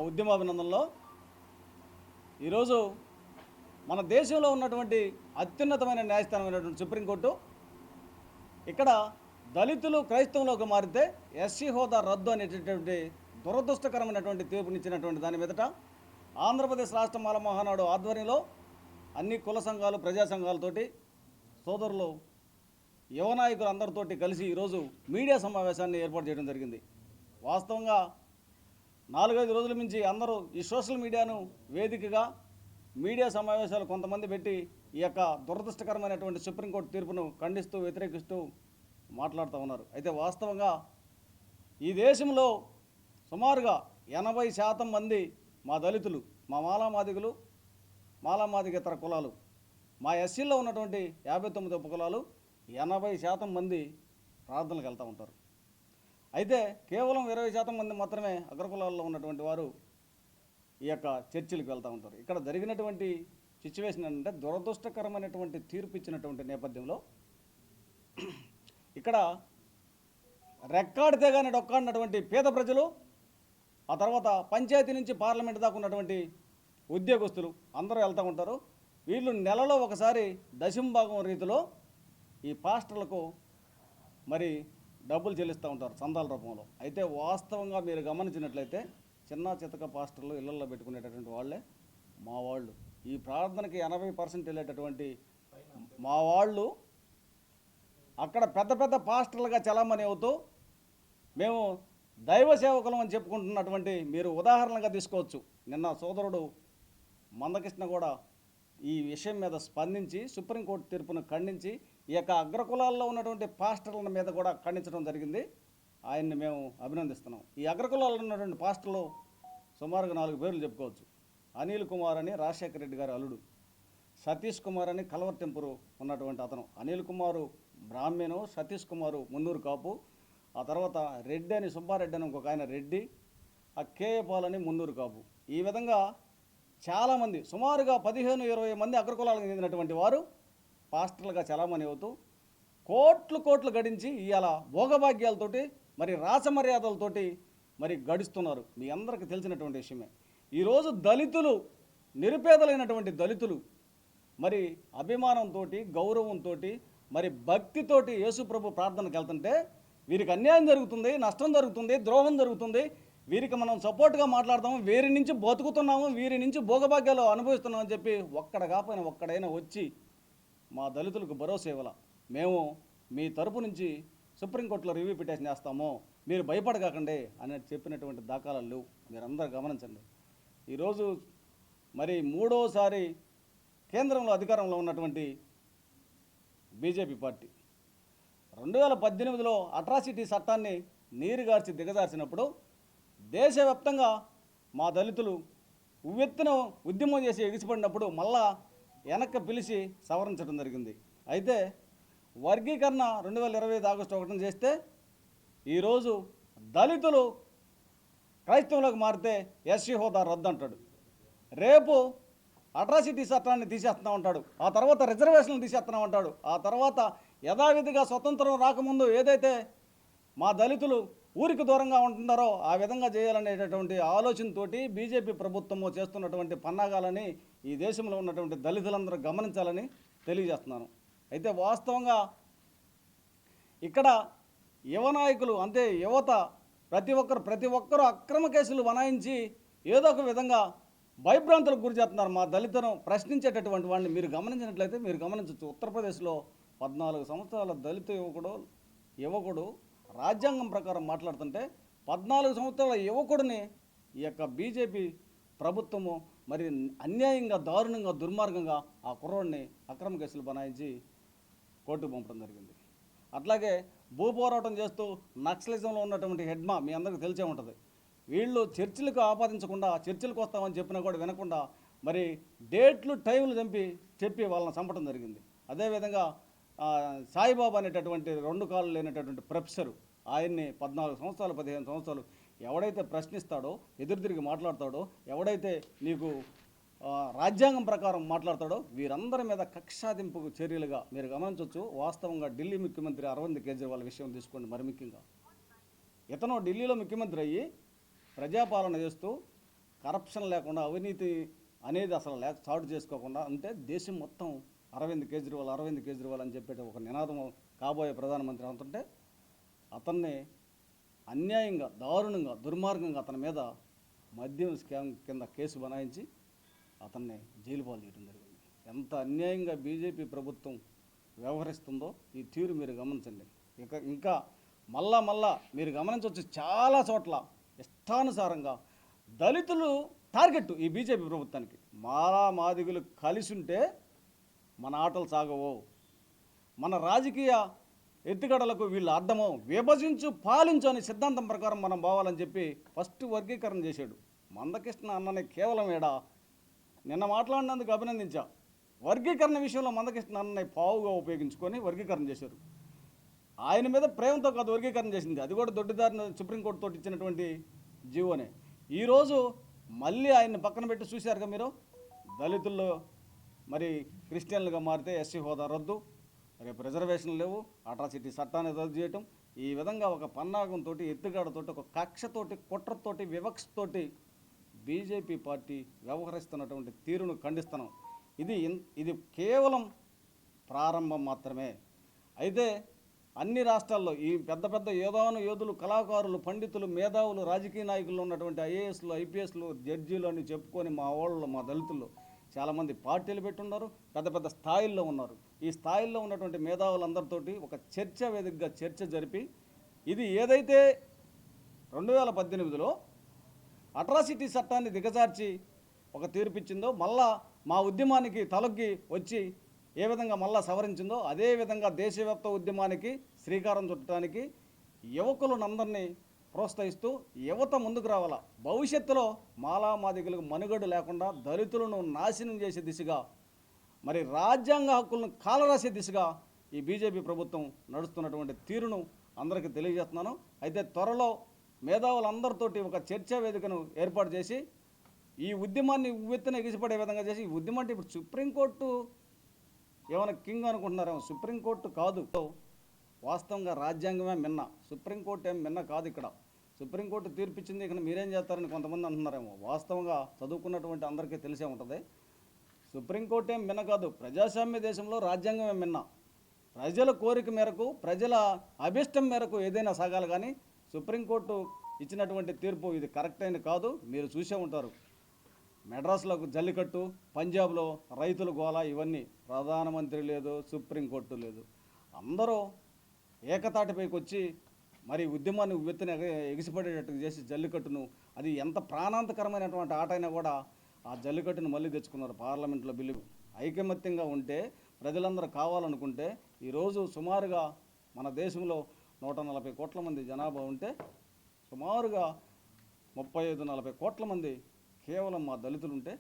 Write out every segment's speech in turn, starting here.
ఉద్యమాభినందనలో ఈరోజు మన దేశంలో ఉన్నటువంటి అత్యున్నతమైన న్యాయస్థానమైనటువంటి సుప్రీంకోర్టు ఇక్కడ దళితులు క్రైస్తవంలోకి మారితే ఎస్సీ హోదా రద్దు అనేటటువంటి దురదృష్టకరమైనటువంటి తీర్పునిచ్చినటువంటి దాని మీదట ఆంధ్రప్రదేశ్ రాష్ట్ర మాల మహానాడు ఆధ్వర్యంలో అన్ని కుల సంఘాలు ప్రజా సంఘాలతోటి సోదరులు యువ నాయకులు అందరితోటి కలిసి ఈరోజు మీడియా సమావేశాన్ని ఏర్పాటు చేయడం జరిగింది. వాస్తవంగా 4-5 రోజుల నుంచి అందరూ ఈ సోషల్ మీడియాను వేదికగా మీడియా సమావేశాలు కొంతమంది పెట్టి ఈ యొక్క దురదృష్టకరమైనటువంటి సుప్రీంకోర్టు తీర్పును ఖండిస్తూ వ్యతిరేకిస్తూ మాట్లాడుతూ ఉన్నారు. అయితే వాస్తవంగా ఈ దేశంలో సుమారుగా 80% మంది మా దళితులు, మా మాలామాదిగులు, మాలామాదిగేతర కులాలు, మా ఎస్సీలో ఉన్నటువంటి 59 ఉపకులాలు 80% మంది ప్రార్థనలకు వెళ్తూ ఉంటారు. అయితే కేవలం 20% మంది మాత్రమే అగ్రకులాల్లో ఉన్నటువంటి వారు ఈ యొక్క చర్చిలకు వెళ్తూ ఉంటారు. ఇక్కడ జరిగినటువంటి సిచ్యువేషన్ ఏంటంటే దురదృష్టకరమైనటువంటి తీర్పు ఇచ్చినటువంటి నేపథ్యంలో ఇక్కడ రెక్కాడితే కానీ డొక్కాడినటువంటి పేద ప్రజలు, ఆ తర్వాత పంచాయతీ నుంచి పార్లమెంట్ దాకా ఉన్నటువంటి ఉద్యోగస్తులు అందరూ వెళ్తూ ఉంటారు. వీళ్ళు నెలలో ఒకసారి దశంభాగం రీతిలో ఈ పాస్టర్లకు మరి డబ్బులు చెల్లిస్తూ ఉంటారు చందాల రూపంలో. అయితే వాస్తవంగా మీరు గమనించినట్లయితే చిన్న చితక పాస్టర్లు ఇళ్లలో పెట్టుకునేటటువంటి వాళ్ళే మా వాళ్ళు. ఈ ప్రార్థనకి 80% వెళ్ళేటటువంటి మా వాళ్ళు అక్కడ పెద్ద పెద్ద పాస్టర్లుగా చలామణి అవుతూ మేము దైవ సేవకులం అని చెప్పుకుంటున్నటువంటి మీరు ఉదాహరణగా తీసుకోవచ్చు. నిన్న సోదరుడు మందకృష్ణ కూడా ఈ విషయం మీద స్పందించి సుప్రీంకోర్టు తీర్పును ఖండించి ఈ యొక్క అగ్రకులాల్లో ఉన్నటువంటి పాస్టర్ల మీద కూడా ఖండించడం జరిగింది. ఆయన్ని మేము అభినందిస్తున్నాం. ఈ అగ్రకులాల్లో ఉన్నటువంటి పాస్టర్లు సుమారుగా 4 పేర్లు చెప్పుకోవచ్చు. అనిల్ కుమార్ అని రాజశేఖర రెడ్డి గారి అల్లుడు, సతీష్ కుమార్ అని కలవర్టెంపురు ఉన్నటువంటి అతను. అనిల్ కుమారు బ్రాహ్మణు, సతీష్ కుమారు మున్నూరు కాపు, ఆ తర్వాత రెడ్డి అని సుబ్బారెడ్డి అని ఇంకొక ఆయన రెడ్డి, ఆ కేఏ పాల్ అని మున్నూరు కాపు. ఈ విధంగా చాలామంది సుమారుగా 15-20 మంది అగ్రకులాలకు చెందినటువంటి వారు పాస్టర్లుగా చలామణి అవుతూ కోట్లు గడించి ఇవాళ భోగభాగ్యాలతోటి మరి రాసమర్యాదలతోటి మరి గడుస్తున్నారు. మీ అందరికీ తెలిసినటువంటి విషయమే. ఈరోజు దళితులు, నిరుపేదలైనటువంటి దళితులు మరి అభిమానంతో, గౌరవంతో, మరి భక్తితోటి యేసుప్రభు ప్రార్థనకు వెళ్తుంటే వీరికి అన్యాయం జరుగుతుంది, నష్టం జరుగుతుంది, ద్రోహం జరుగుతుంది. వీరికి మనం సపోర్ట్గా మాట్లాడతాము, వీరి నుంచి బతుకుతున్నాము, వీరి నుంచి భోగభాగ్యాలు అనుభవిస్తున్నామని చెప్పి ఒక్కడైనా వచ్చి మా దళితులకు భరోసా ఇవ్వాల. మేము మీ తరపు నుంచి సుప్రీంకోర్టులో రివ్యూ పిటిషన్ చేస్తాము, మీరు భయపడకండి అని చెప్పినటువంటి దాఖలాలు లేవు. మీరందరూ గమనించండి. ఈరోజు మరి 3వసారి కేంద్రంలో అధికారంలో ఉన్నటువంటి బీజేపీ పార్టీ 2018లో అట్రాసిటీ చట్టాన్ని నీరుగార్చి దిగజార్చినప్పుడు దేశవ్యాప్తంగా మా దళితులు ఉవ్వెత్తున ఉద్యమం చేసి ఎగిసిపడినప్పుడు మళ్ళా వెనక్కి పిలిచి సవరించడం జరిగింది. అయితే వర్గీకరణ 2025 ఆగస్టు 1 చేస్తే ఈరోజు దళితులు క్రైస్తవంలోకి మారితే ఎస్సీ హోదా రద్దు అంటాడు. రేపు అట్రాసిటీ చట్టాన్ని తీసేస్తున్నాం అంటాడు. ఆ తర్వాత రిజర్వేషన్లు తీసేస్తున్నాం అంటాడు. ఆ తర్వాత యథావిధిగా స్వతంత్రం రాకముందు ఏదైతే మా దళితులు ఊరికి దూరంగా ఉంటున్నారో ఆ విధంగా చేయాలనేటటువంటి ఆలోచనతోటి బీజేపీ ప్రభుత్వము చేస్తున్నటువంటి పన్నాగాలని ఈ దేశంలో ఉన్నటువంటి దళితులందరూ గమనించాలని తెలియజేస్తున్నాను. అయితే వాస్తవంగా ఇక్కడ యువ నాయకులు అంటే యువత ప్రతి ఒక్కరు అక్రమ కేసులు బనాయించి ఏదో ఒక విధంగా భయభ్రాంతులకు గురి చేస్తున్నారు. మా దళితులను ప్రశ్నించేటటువంటి వాడిని మీరు గమనించినట్లయితే మీరు గమనించవచ్చు. ఉత్తరప్రదేశ్లో 14 సంవత్సరాల దళిత యువకుడు రాజ్యాంగం ప్రకారం మాట్లాడుతుంటే 14 సంవత్సరాల యువకుడిని ఈ యొక్క బీజేపీ ప్రభుత్వము మరి అన్యాయంగా, దారుణంగా, దుర్మార్గంగా ఆ కుర్రోడిని అక్రమ కేసులు బనాయించి కోర్టుకు పంపడం జరిగింది. అట్లాగే భూపోరాటం చేస్తూ నక్సలిజంలో ఉన్నటువంటి హెడ్మా మీ అందరికీ తెలిసే ఉంటుంది. వీళ్ళు చర్చిలకు ఆపాదించకుండా చర్చిలకు వస్తామని చెప్పినా కూడా వినకుండా మరి డేట్లు, టైంలు చెప్పి వాళ్ళని చంపడం జరిగింది. అదేవిధంగా సాయిబాబా అనేటటువంటి 2 కాళ్ళు లేనటువంటి ప్రొఫెసరు, ఆయన్ని 14 సంవత్సరాలు 15 సంవత్సరాలు ఎవడైతే ప్రశ్నిస్తాడో, ఎదురు తిరిగి మాట్లాడతాడో, ఎవడైతే నీకు రాజ్యాంగం ప్రకారం మాట్లాడతాడో వీరందరి మీద కక్షాదింపు చర్యలుగా మీరు గమనించవచ్చు. వాస్తవంగా ఢిల్లీ ముఖ్యమంత్రి అరవింద్ కేజ్రీవాల్ విషయం తీసుకోండి. మరి ముఖ్యంగా ఇతను ఢిల్లీలో ముఖ్యమంత్రి అయ్యి ప్రజాపాలన చేస్తూ కరప్షన్ లేకుండా అవినీతి అనేది అసలు చాటు చేసుకోకుండా అంటే దేశం మొత్తం అరవింద్ కేజ్రీవాల్ అని చెప్పేట ఒక నినాదం కాబోయే ప్రధానమంత్రి అవుతుంటే అతన్ని అన్యాయంగా దారుణంగా దుర్మార్గంగా అతని మీద మద్యం స్కామ్ కింద కేసు బనాయించి అతన్ని జైలు పాలు చేయడం జరిగింది. ఎంత అన్యాయంగా బీజేపీ ప్రభుత్వం వ్యవహరిస్తుందో ఈ తీరు మీరు గమనించండి. ఇంకా మళ్ళా మీరు గమనించవచ్చు, చాలా చోట్ల ఇష్టానుసారంగా దళితులు టార్గెట్ ఈ బీజేపీ ప్రభుత్వానికి. మాదిగులు కలిసి ఉంటే మన ఆటలు సాగవు, మన రాజకీయ ఎత్తుగడలకు వీళ్ళు అడ్డమో, విభజించు పాలించు అనే సిద్ధాంతం ప్రకారం మనం పోవాలని చెప్పి ఫస్ట్ వర్గీకరణ చేశాడు. మందకృష్ణ అన్నని కేవలం నిన్న మాట్లాడినందుకు అభినందించా. వర్గీకరణ విషయంలో మందకృష్ణ అన్నని పావుగా ఉపయోగించుకొని వర్గీకరణ చేశారు. ఆయన మీద ప్రేమతో కాదు వర్గీకరణ చేసింది, అది కూడా దొడ్డిదారిన సుప్రీంకోర్టుతో ఇచ్చినటువంటి జీవోనే. ఈరోజు మళ్ళీ ఆయన్ని పక్కన పెట్టి చూశారుగా మీరు, దళితుల్లో మరి క్రిస్టియన్లుగా మారితే ఎస్సీ హోదా రద్దు, రేపు రిజర్వేషన్లు లేవు, అట్రాసిటీ చట్టాన్ని రద్దు చేయటం, ఈ విధంగా ఒక పన్నాగంతో, ఎత్తుగాడతోటి, ఒక కక్షతోటి, కుట్రతోటి, వివక్షతోటి బీజేపీ పార్టీ వ్యవహరిస్తున్నటువంటి తీరును ఖండిస్తున్నాం. ఇది కేవలం ప్రారంభం మాత్రమే. అయితే అన్ని రాష్ట్రాల్లో ఈ పెద్ద పెద్ద యోధులు, కళాకారులు, పండితులు, మేధావులు, రాజకీయ నాయకులు ఉన్నటువంటి ఐఏఎస్లు, ఐపీఎస్లు, జడ్జీలు అని చెప్పుకొని మా వాళ్ళు, మా దళితుల్లో చాలామంది పార్టీలు పెట్టున్నారు, పెద్ద పెద్ద స్థాయిల్లో ఉన్నారు. ఈ స్థాయిల్లో ఉన్నటువంటి మేధావులందరితోటి ఒక చర్చ జరిపి ఇది ఏదైతే 2018లో అట్రాసిటీ చట్టాన్ని దిగజార్చి ఒక తీర్పిచ్చిందో, మళ్ళా మా ఉద్యమానికి తలొగ్గి వచ్చి ఏ విధంగా మళ్ళా సవరించిందో అదేవిధంగా దేశవ్యాప్త ఉద్యమానికి శ్రీకారం చుట్టడానికి యువకులందరినీ ప్రోత్సహిస్తూ యువత ముందుకు రావాలా. భవిష్యత్తులో మాదిగలకు మనుగడ లేకుండా దళితులను నాశనం చేసే దిశగా, మరి రాజ్యాంగ హక్కులను కాలరాసే దిశగా ఈ బీజేపీ ప్రభుత్వం నడుస్తున్నటువంటి తీరును అందరికీ తెలియజేస్తున్నాను. అయితే త్వరలో మేధావులందరితోటి ఒక చర్చా వేదికను ఏర్పాటు చేసి ఈ ఉద్యమాన్ని ఉవ్వెత్తున ఎగిసిపడే విధంగా చేసి, ఈ ఉద్యమం అంటే ఇప్పుడు సుప్రీంకోర్టు ఏమైనా కింగ్ అనుకుంటున్నారేమో, సుప్రీంకోర్టు కాదు, వాస్తవంగా రాజ్యాంగమే మిన్న, సుప్రీంకోర్టు ఏం మిన్న కాదు. ఇక్కడ సుప్రీంకోర్టు తీర్పిచ్చింది, ఇక్కడ మీరేం చేస్తారని కొంతమంది అంటున్నారేమో. వాస్తవంగా చదువుకున్నటువంటి అందరికీ తెలిసే ఉంటుంది, సుప్రీంకోర్టు ఏం మిన్న కాదు. ప్రజాస్వామ్య దేశంలో రాజ్యాంగమే మిన్న. ప్రజల కోరిక మేరకు, ప్రజల అభిష్టం మేరకు ఏదైనా సాగాలి, కానీ సుప్రీంకోర్టు ఇచ్చినటువంటి తీర్పు ఇది కరెక్ట్ అయిన కాదు. మీరు చూసే ఉంటారు, మెడ్రాస్లో జల్లికట్టు, పంజాబ్లో రైతుల గోల, ఇవన్నీ ప్రధానమంత్రి లేదు, సుప్రీంకోర్టు లేదు, అందరూ ఏకతాటిపైకి వచ్చి మరి ఉద్యమాన్ని ఉవ్వెత్తున ఎగిసిపడేటట్టు చేసి జల్లికట్టును, అది ఎంత ప్రాణాంతకరమైనటువంటి ఆట అయినా కూడా ఆ జల్లికట్టును మళ్ళీ తెచ్చుకున్నారు పార్లమెంట్లో. బిల్లు ఐకమత్యంగా ఉంటే, ప్రజలందరూ కావాలనుకుంటే, ఈరోజు సుమారుగా మన దేశంలో 140 కోట్ల మంది జనాభా ఉంటే సుమారుగా 35-40 కోట్ల మంది కేవలం మా దళితులు ఉంటే,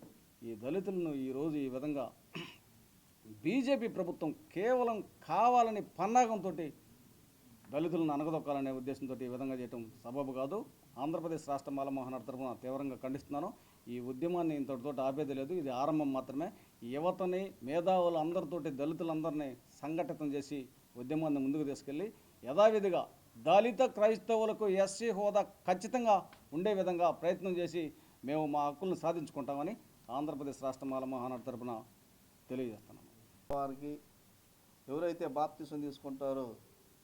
ఈ దళితులను ఈరోజు ఈ విధంగా బీజేపీ ప్రభుత్వం కేవలం కావాలని పన్నాగంతో దళితులను అనగదొక్కాలనే ఉద్దేశంతో ఈ విధంగా చేయటం సబబు కాదు. ఆంధ్రప్రదేశ్ రాష్ట్ర మాల మహానాడు తరఫున తీవ్రంగా ఖండిస్తున్నాను. ఈ ఉద్యమాన్ని ఇంతటితో ఆపేది లేదు, ఇది ఆరంభం మాత్రమే. యువతని, మేధావులు అందరితోటి, దళితులందరినీ సంఘటితం చేసి ఉద్యమాన్ని ముందుకు తీసుకెళ్ళి యథావిధిగా దళిత క్రైస్తవులకు ఎస్సీ హోదా ఖచ్చితంగా ఉండే విధంగా ప్రయత్నం చేసి మేము మా హక్కులను సాధించుకుంటామని ఆంధ్రప్రదేశ్ రాష్ట్ర మాల మహానాడు తరఫున తెలియజేస్తున్నాము. వారికి ఎవరైతే బాప్తిసం తీసుకుంటారో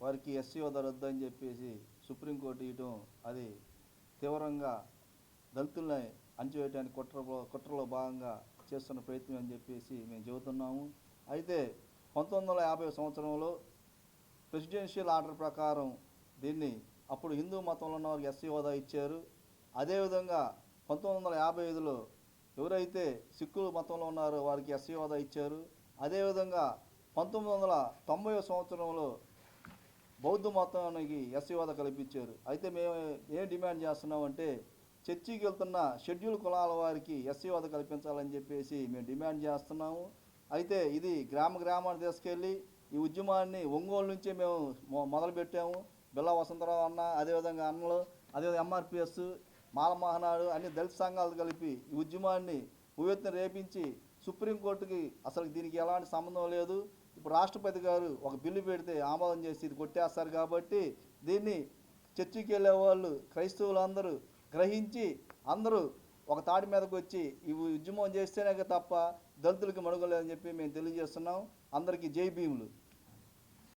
వారికి ఎస్సీ హోదా రద్దు అని చెప్పేసి సుప్రీంకోర్టు ఇవ్వడం, అది తీవ్రంగా దళితుల్ని అణచివేయడానికి కుట్రలో భాగంగా చేస్తున్న ప్రయత్నం అని చెప్పేసి మేము చెబుతున్నాము. అయితే 1950 సంవత్సరంలో ప్రెసిడెన్షియల్ ఆర్డర్ ప్రకారం దీన్ని అప్పుడు హిందూ మతంలో ఉన్న వారికి ఎస్సీ హోదా ఇచ్చారు. అదేవిధంగా 1955లో ఎవరైతే సిక్కుల మతంలో ఉన్నారో వారికి ఎస్సీ హోదా ఇచ్చారు. అదేవిధంగా 1990 సంవత్సరంలో బౌద్ధ మతానికి ఎస్సీ హోదా కల్పించారు. అయితే మేము ఏం డిమాండ్ చేస్తున్నామంటే, చర్చికి వెళ్తున్న షెడ్యూల్ కులాల వారికి ఎస్సీ హోదా కల్పించాలని చెప్పేసి మేము డిమాండ్ చేస్తున్నాము. అయితే ఇది గ్రామాన్ని తీసుకెళ్ళి ఈ ఉద్యమాన్ని ఒంగోలు నుంచే మేము మొదలుపెట్టాము. బిల్లా వసంతరావు అన్న, అదేవిధంగా అన్నలు, అదేవిధంగా ఎంఆర్పిఎస్, మాల మహానాడు అన్ని దళిత సంఘాలు కలిపి ఈ ఉద్యమాన్ని ఉవ్వెత్తున రేపించి సుప్రీంకోర్టుకి అసలు దీనికి ఎలాంటి సంబంధం లేదు, ఇప్పుడు రాష్ట్రపతి గారు ఒక బిల్లు పెడితే ఆమోదం చేసి ఇది కొట్టేస్తారు. కాబట్టి దీన్ని చర్చికి వెళ్ళే వాళ్ళు క్రైస్తవులు అందరూ గ్రహించి అందరూ ఒక తాడి మీదకి వచ్చి ఇవి ఉద్యమం చేస్తేనే తప్ప దళితులకి మనుగలేదని చెప్పి మేము తెలియజేస్తున్నాం. అందరికీ జై భీములు.